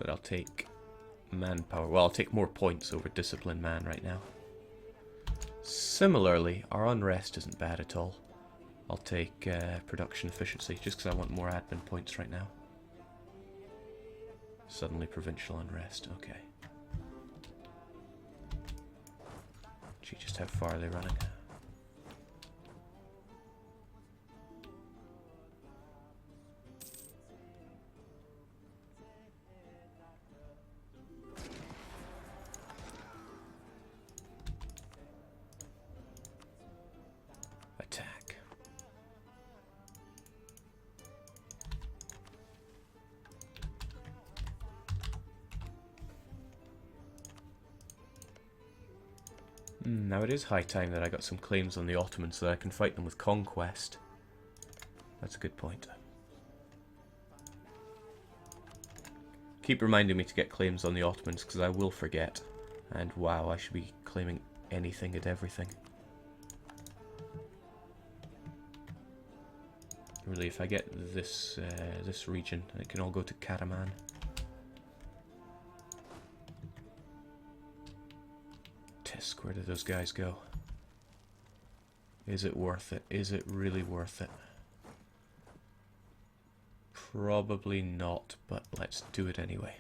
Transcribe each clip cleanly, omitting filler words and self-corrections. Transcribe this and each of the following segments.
But I'll take manpower. Well, I'll take more points over discipline man right now. Similarly, our unrest isn't bad at all. I'll take production efficiency, just because I want more admin points right now. Suddenly provincial unrest, okay. Gee, just how far are they running? Attack. Now it is high time that I got some claims on the Ottomans so that I can fight them with conquest. That's a good point. Keep reminding me to get claims on the Ottomans because I will forget. And wow, I should be claiming anything and everything. Really, if I get this this region, it can all go to Karaman. Tisk, where did those guys go? Is it worth it? Is it really worth it? Probably not, but let's do it anyway.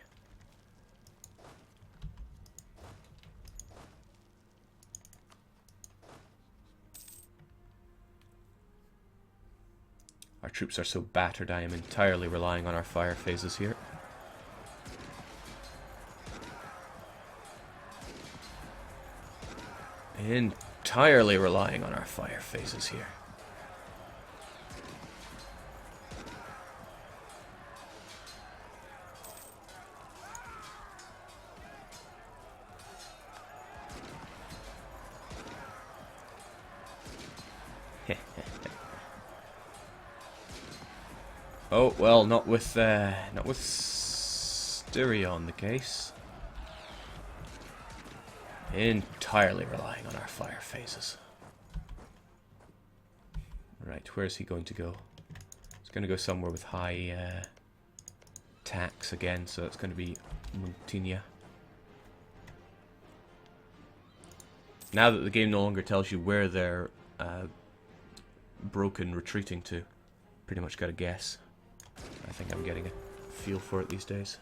Our troops are so battered, I am entirely relying on our fire phases here. Entirely relying on our fire phases here. Oh well, not with Styria on the case. Entirely relying on our fire phases. Right, where's he going to go? He's going to go somewhere with high tax again, so that's going to be Muntinia. Now that the game no longer tells you where they're broken retreating to, pretty much got to guess. I think I'm getting a feel for it these days.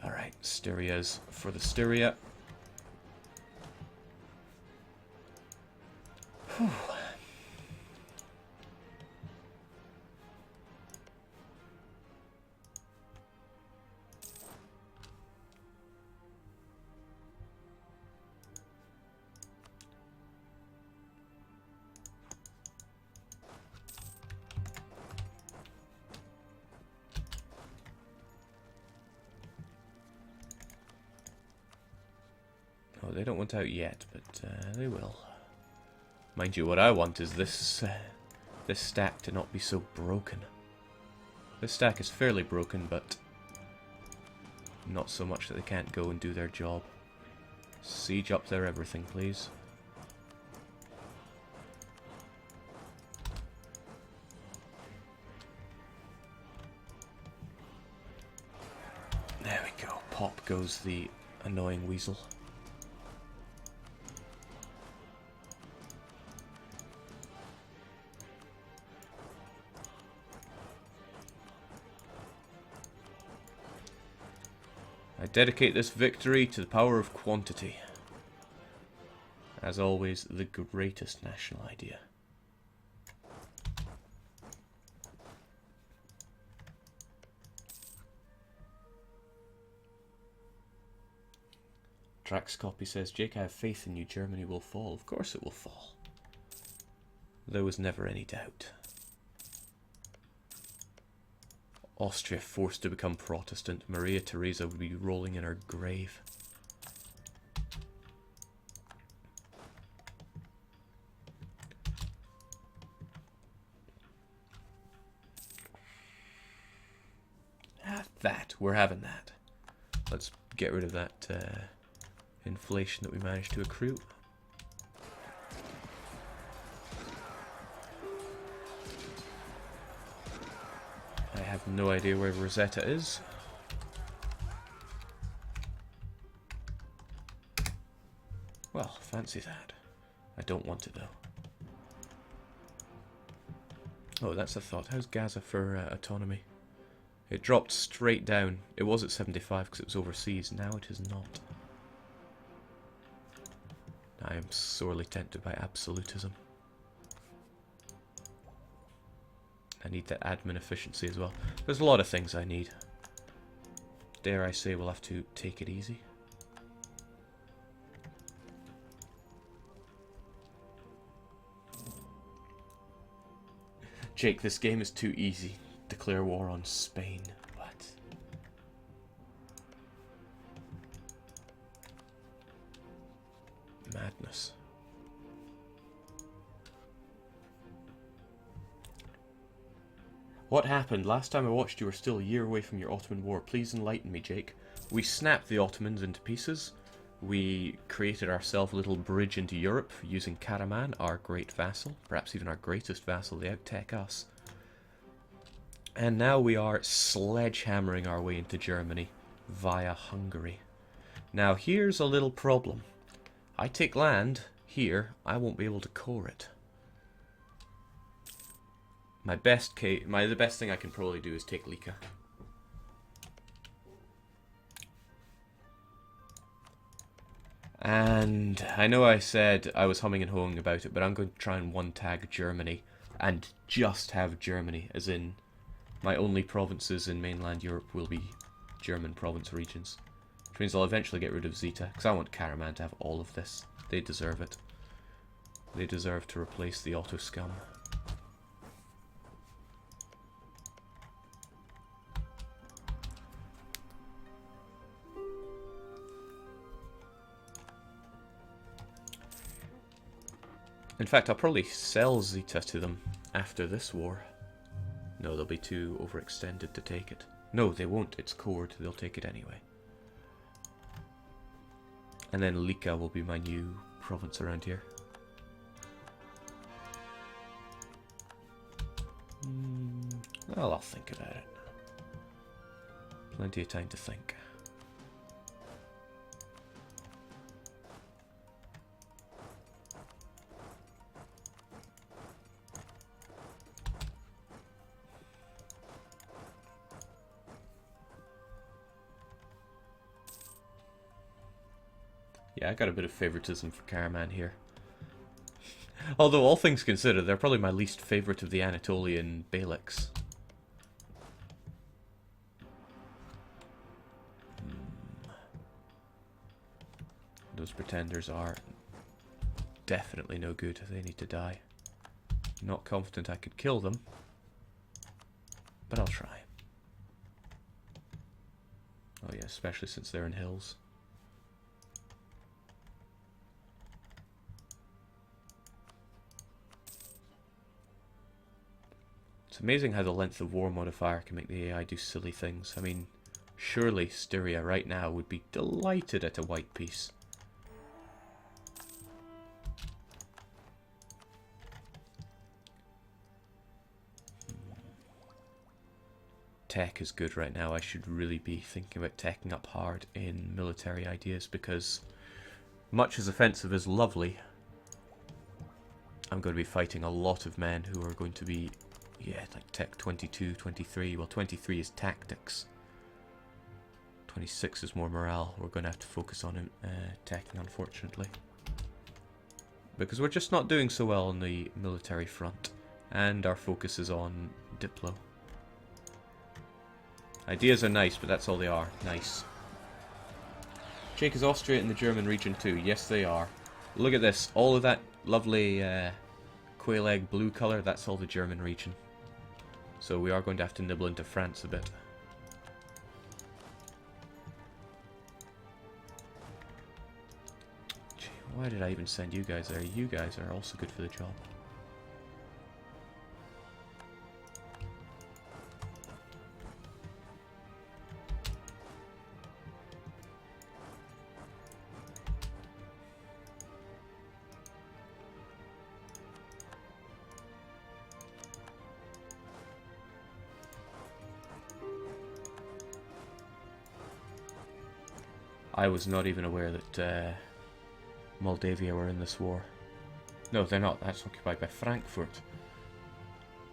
Alright, Styria's for the Styria. Whew. Oh, they don't want out yet, but they will. Mind you, what I want is this this stack to not be so broken. This stack is fairly broken, but not so much that they can't go and do their job. Siege up their everything, please. There we go. Pop goes the annoying weasel. I dedicate this victory to the power of quantity. As always, the greatest national idea. Trax copy says, Jake, I have faith in you, Germany will fall. Of course it will fall. There was never any doubt. Austria forced to become Protestant, Maria Theresa would be rolling in her grave. That, we're having that. Let's get rid of that inflation that we managed to accrue. No idea where Rosetta is. Well, fancy that. I don't want it though. Oh, that's a thought. How's Gaza for autonomy? It dropped straight down. It was at 75 because it was overseas. Now it is not. I am sorely tempted by absolutism. I need that admin efficiency as well. There's a lot of things I need. Dare I say we'll have to take it easy. Jake, this game is too easy. Declare war on Spain. What? Madness. What happened? Last time I watched you were still a year away from your Ottoman war. Please enlighten me, Jake. We snapped the Ottomans into pieces. We created ourselves a little bridge into Europe using Karaman, our great vassal. Perhaps even our greatest vassal. They out-tech us. And now we are sledgehammering our way into Germany via Hungary. Now here's a little problem. I take land here, I won't be able to core it. The best thing I can probably do is take Lika. And I know I said I was humming and hawing about it, but I'm going to try and one-tag Germany and just have Germany, as in my only provinces in mainland Europe will be German province regions. Which means I'll eventually get rid of Zeta, because I want Karaman to have all of this. They deserve it. They deserve to replace the Otto scum. In fact, I'll probably sell Zeta to them after this war. No, they'll be too overextended to take it. No, they won't. It's cored. They'll take it anyway. And then Lika will be my new province around here. Well, I'll think about it. Plenty of time to think. Yeah, I got a bit of favoritism for Karaman here. Although, all things considered, they're probably my least favorite of the Anatolian Beyliks. Those pretenders are definitely no good. They need to die. Not confident I could kill them, but I'll try. Oh yeah, especially since they're in hills. It's amazing how the length of war modifier can make the AI do silly things. I mean, surely Styria right now would be delighted at a white piece. Tech is good right now. I should really be thinking about teching up hard in military ideas, because much as offensive is lovely, I'm going to be fighting a lot of men who are going to be, yeah, like tech 22, 23. Well, 23 is tactics. 26 is more morale. We're going to have to focus on teching, unfortunately. Because we're just not doing so well on the military front. And our focus is on Diplo. Ideas are nice, but that's all they are. Nice. Jake, is Austria in the German region too? Yes, they are. Look at this. All of that lovely quail egg blue colour, that's all the German region. So we are going to have to nibble into France a bit. Gee, why did I even send you guys there? You guys are also good for the job. I was not even aware that Moldavia were in this war. No, they're not. That's occupied by Frankfurt.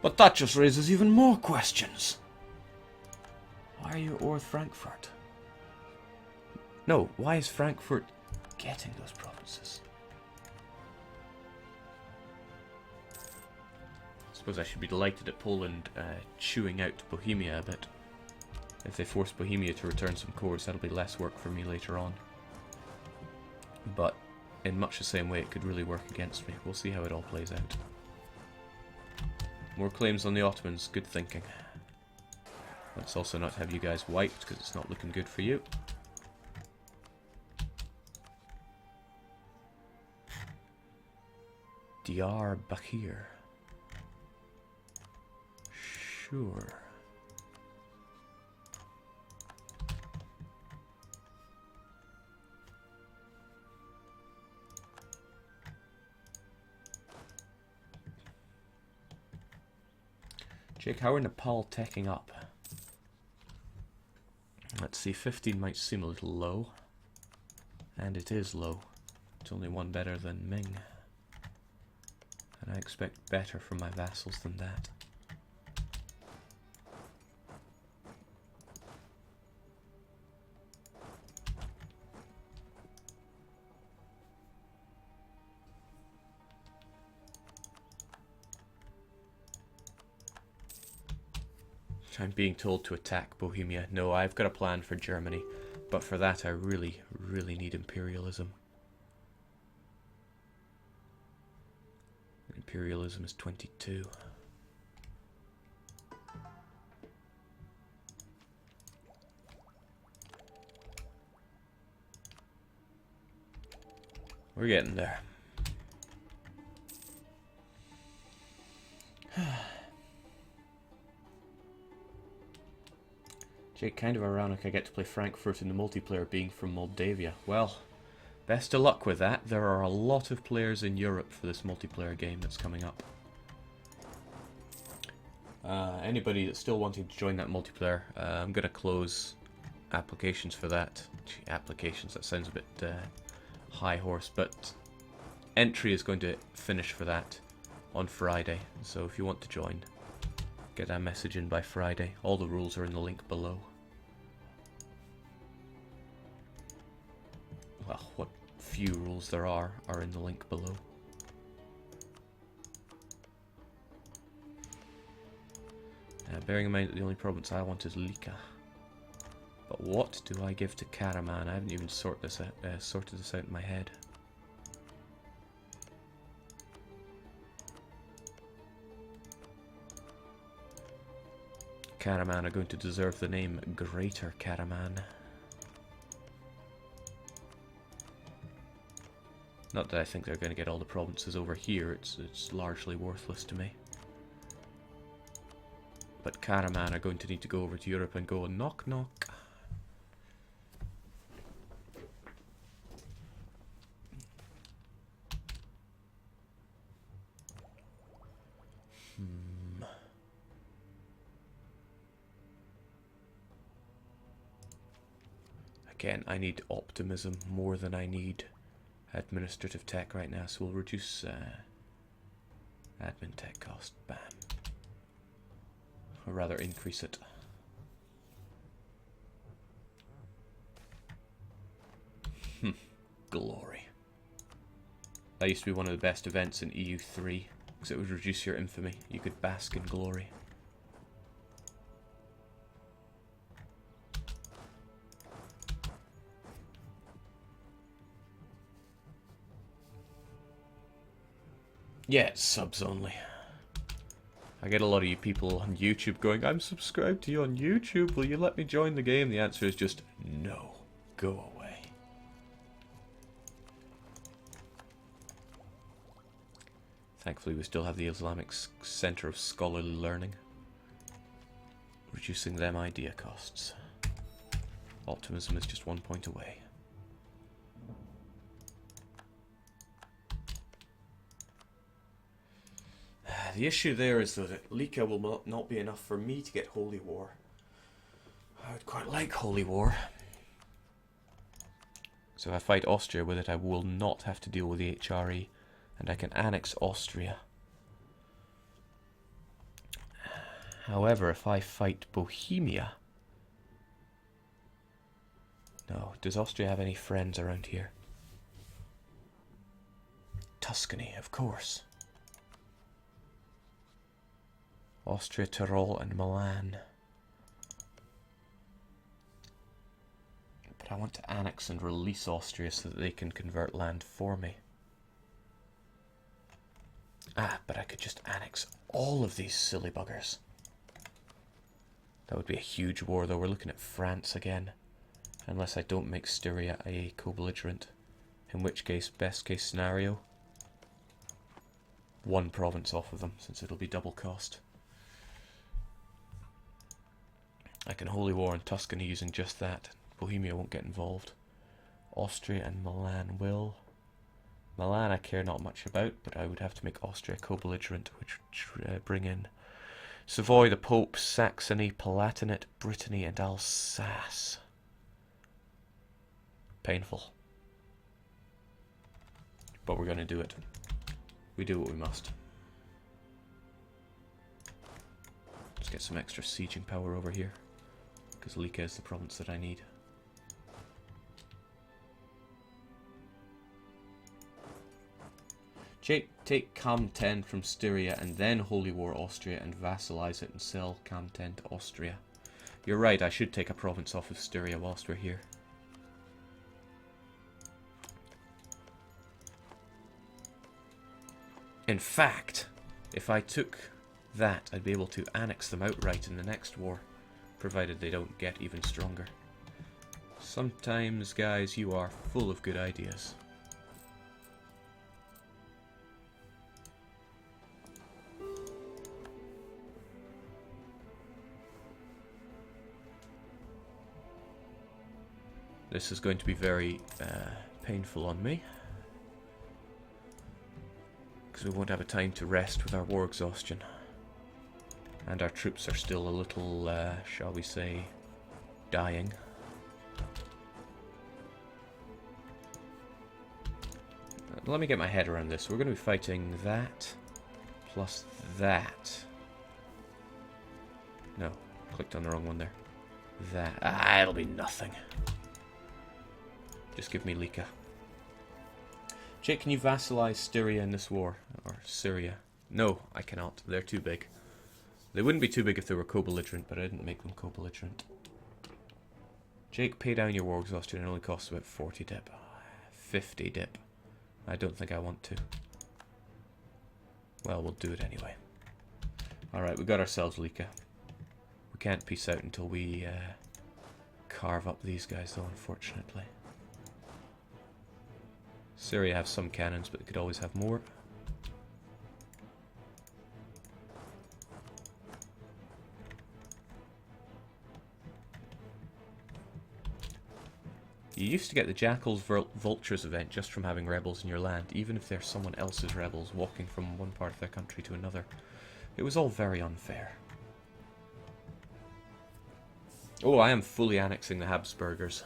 But that just raises even more questions. Why are you or Frankfurt? No, why is Frankfurt getting those provinces? I suppose I should be delighted at Poland chewing out Bohemia a bit. If they force Bohemia to return some cores, that'll be less work for me later on. But in much the same way, it could really work against me. We'll see how it all plays out. More claims on the Ottomans. Good thinking. Let's also not have you guys wiped, because it's not looking good for you. Diyarbakir. Sure. Jake, how are Nepal teching up? Let's see, 15 might seem a little low. And it is low. It's only one better than Ming. And I expect better from my vassals than that. I'm being told to attack Bohemia. No, I've got a plan for Germany, but for that I really, really need imperialism. Imperialism is 22. We're getting there. Jake, kind of ironic I get to play Frankfurt in the multiplayer being from Moldavia. Well, best of luck with that. There are a lot of players in Europe for this multiplayer game that's coming up. Anybody that's still wanting to join that multiplayer, I'm going to close applications for that. Applications, that sounds a bit high horse, but entry is going to finish for that on Friday. So if you want to join, get that message in by Friday. All the rules are in the link below. Well, what few rules there are in the link below. Bearing in mind that the only province I want is Lika. But what do I give to Karaman? I haven't even sorted this out in my head. Karaman are going to deserve the name Greater Karaman. Not that I think they're going to get all the provinces over here, it's largely worthless to me. But Karaman are going to need to go over to Europe and go knock knock. Again, I need optimism more than I need administrative tech right now, so we'll reduce admin tech cost. Bam. Or rather, increase it. Glory. That used to be one of the best events in EU3, because it would reduce your infamy. You could bask in glory. Yeah, it's subs only. I get a lot of you people on YouTube going, I'm subscribed to you on YouTube, will you let me join the game? The answer is just, no. Go away. Thankfully we still have the Islamic Center of Scholarly Learning. Reducing them idea costs. Optimism is just 1 point away. The issue there is that Lika will not be enough for me to get Holy War. I would quite like Holy War. So if I fight Austria with it, I will not have to deal with the HRE, and I can annex Austria. However, if I fight Bohemia... No, does Austria have any friends around here? Tuscany, of course. Austria, Tyrol, and Milan. But I want to annex and release Austria so that they can convert land for me. Ah, but I could just annex all of these silly buggers. That would be a huge war, though. We're looking at France again. Unless I don't make Styria a co-belligerent. In which case, best case scenario, one province off of them, since it'll be double cost. I can holy war on Tuscany using just that. Bohemia won't get involved. Austria and Milan will. Milan I care not much about, but I would have to make Austria co-belligerent, which would bring in Savoy, the Pope, Saxony, Palatinate, Brittany, and Alsace. Painful. But we're going to do it. We do what we must. Let's get some extra sieging power over here, because Lika is the province that I need. Take Cam 10 from Styria and then Holy War Austria and vassalize it and sell Cam 10 to Austria. You're right, I should take a province off of Styria whilst we're here. In fact, if I took that, I'd be able to annex them outright in the next war, provided they don't get even stronger. Sometimes, guys, you are full of good ideas. This is going to be very painful on me, because we won't have a time to rest with our war exhaustion. And our troops are still a little, shall we say, dying. Let me get my head around this. We're going to be fighting that, plus that. No, clicked on the wrong one there. That. Ah, it'll be nothing. Just give me Lika. Jake, can you vassalize Styria in this war? Or Syria? No, I cannot. They're too big. They wouldn't be too big if they were co-belligerent, but I didn't make them co-belligerent. Jake, pay down your war exhaustion. It only costs about 40 dip. 50 dip. I don't think I want to. Well, we'll do it anyway. Alright, we got ourselves Lika. We can't peace out until we carve up these guys, though, unfortunately. Syria have some cannons, but they could always have more. You used to get the Jackals Vultures event just from having rebels in your land, even if they're someone else's rebels walking from one part of their country to another. It was all very unfair. Oh, I am fully annexing the Habsburgers.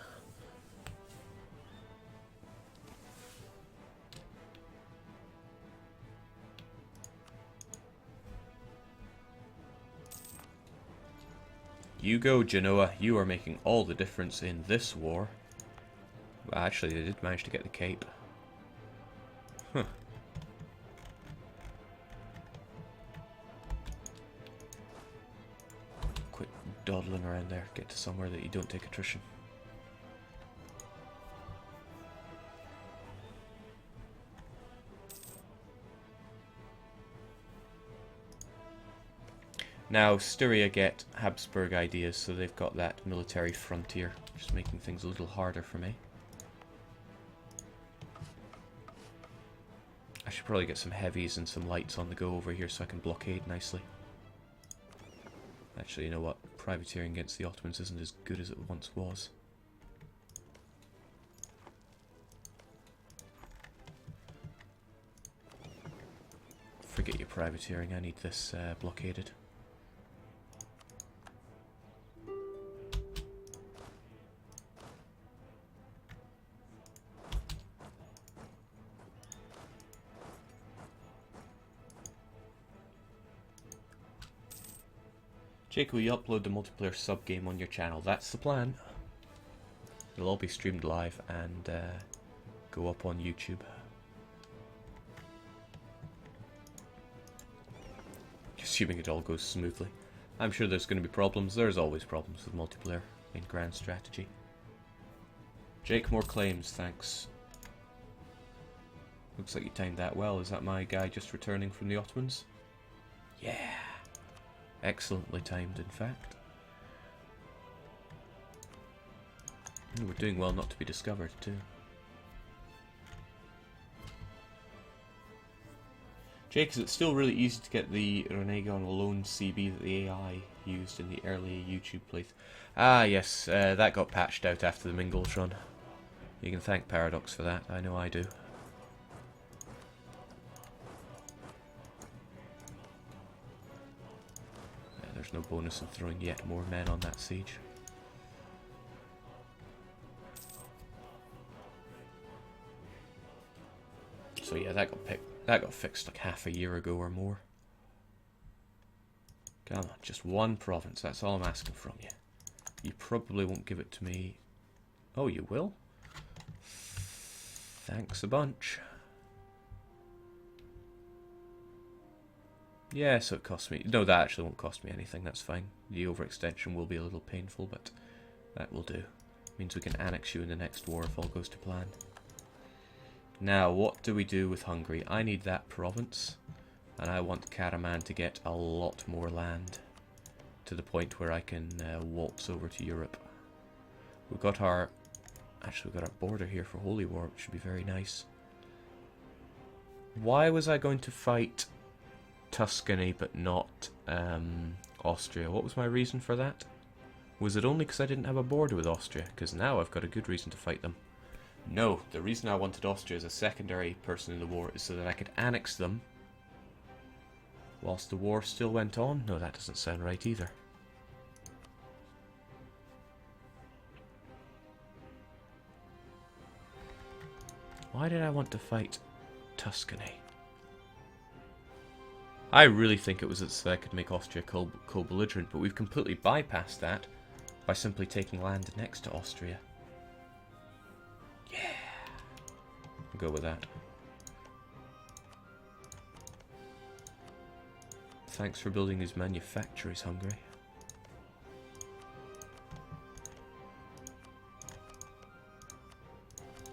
You go, Genoa. You are making all the difference in this war. Well, actually, they did manage to get the Cape. Huh. Quit dawdling around there. Get to somewhere that you don't take attrition. Now, Styria get Habsburg ideas, so they've got that military frontier, just making things a little harder for me. I should probably get some heavies and some lights on the go over here so I can blockade nicely. Actually, you know what? Privateering against the Ottomans isn't as good as it once was. Forget your privateering, I need this blockaded. Jake, will you upload the multiplayer sub-game on your channel? That's the plan. It'll all be streamed live and go up on YouTube. Assuming it all goes smoothly. I'm sure there's going to be problems. There's always problems with multiplayer in grand strategy. Jake, more claims, thanks. Looks like you timed that well. Is that my guy just returning from the Ottomans? Yeah. Excellently timed, in fact. We're doing well not to be discovered, too. Jake, is it still really easy to get the Renegon Alone CB that the AI used in the early YouTube playthrough? Ah, yes, that got patched out after the Mingles run. You can thank Paradox for that, I know I do. There's no bonus in throwing yet more men on that siege. So yeah, that got fixed like half a year ago or more. Come on, just one province, that's all I'm asking from you. You probably won't give it to me. Oh, you will? Thanks a bunch. Yeah, so it costs me... No, that actually won't cost me anything, that's fine. The overextension will be a little painful, but that will do. Means we can annex you in the next war if all goes to plan. Now, what do we do with Hungary? I need that province, and I want Karaman to get a lot more land, to the point where I can waltz over to Europe. We've got our... Actually, we've got our border here for Holy War, which should be very nice. Why was I going to fight Tuscany but not Austria? What was my reason for that? Was it only because I didn't have a border with Austria? Because now I've got a good reason to fight them. No, the reason I wanted Austria as a secondary person in the war is so that I could annex them whilst the war still went on. No, that doesn't sound right either. Why did I want to fight Tuscany? I really think it was so I could make Austria co-belligerent, but we've completely bypassed that by simply taking land next to Austria. Yeah! I'll go with that. Thanks for building these manufactories, Hungary.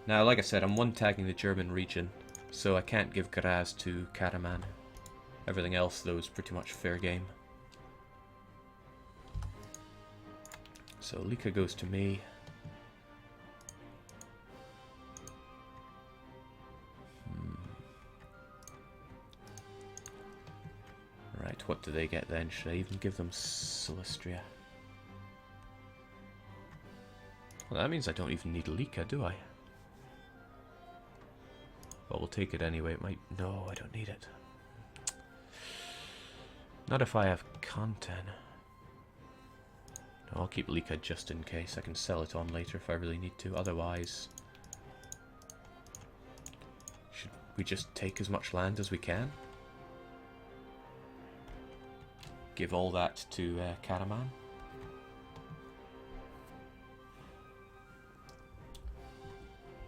Now, like I said, I'm one-tagging the German region, so I can't give Graz to Karaman. Everything else, though, is pretty much fair game. So Lika goes to me. Right, what do they get then? Should I even give them Silistria? Well, that means I don't even need Lika, do I? Well, we'll take it anyway. It might... No, I don't need it. Not if I have content. No, I'll keep Lika just in case. I can sell it on later if I really need to. Otherwise... Should we just take as much land as we can? Give all that to Karaman?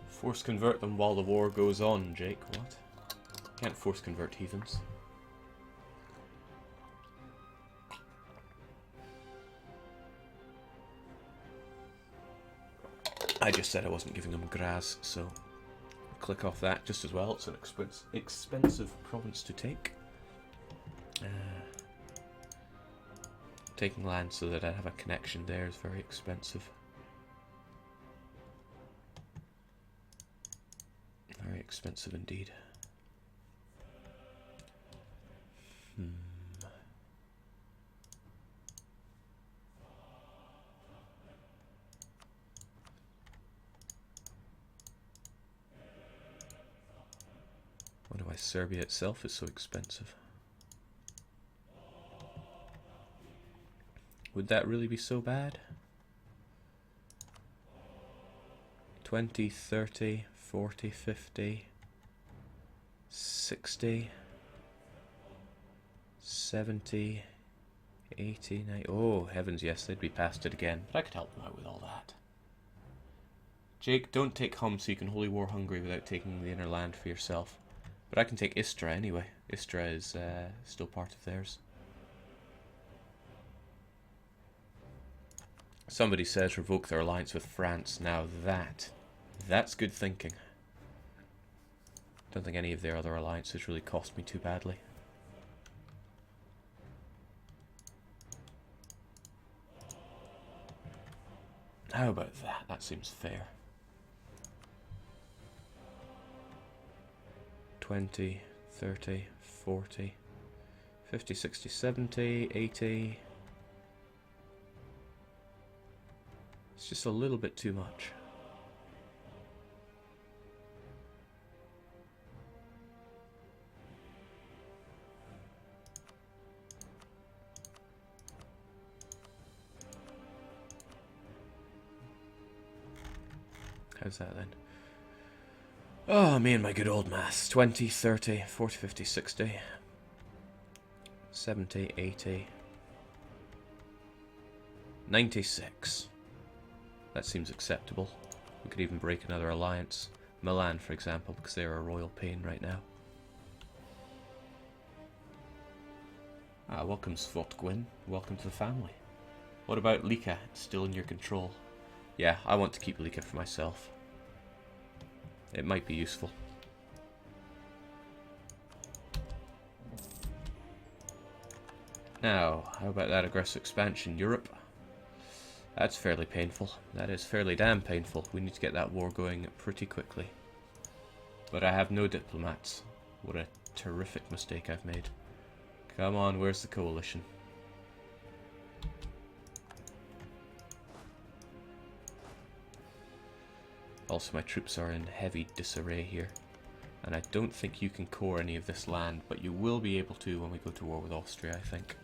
Force convert them while the war goes on, Jake. What? Can't force convert heathens. I just said I wasn't giving them Graz, so click off that just as well. It's an expensive province to take. Taking land so that I have a connection there is very expensive. Very expensive indeed. Wonder why Serbia itself is so expensive. Would that really be so bad? 20, 30, 40, 50, 60, 70, 89. Oh, heavens, yes, they'd be past it again. But I could help them out with all that. Jake, don't take Hum so you can Holy War Hungary without taking the inner land for yourself. But I can take Istra anyway. Istra is still part of theirs. Somebody says revoke their alliance with France. Now that's good thinking. Don't think any of their other alliances really cost me too badly. How about that? That seems fair. 20, 30, 40, 50, 60, 70, 80. It's just a little bit too much. How's that then? Oh, me and my good old maths. 20, 30, 40, 50, 60, 70, 80, 96. That seems acceptable. We could even break another alliance. Milan, for example, because they're a royal pain right now. Ah, welcome, Svot Gwyn. Welcome to the family. What about Lika? It's still in your control. Yeah, I want to keep Lika for myself. It might be useful. Now, how about that aggressive expansion? Europe? That's fairly painful. That is fairly damn painful. We need to get that war going pretty quickly. But I have no diplomats. What a terrific mistake I've made. Come on, where's the coalition? Also, my troops are in heavy disarray here. And I don't think you can core any of this land, but you will be able to when we go to war with Austria, I think.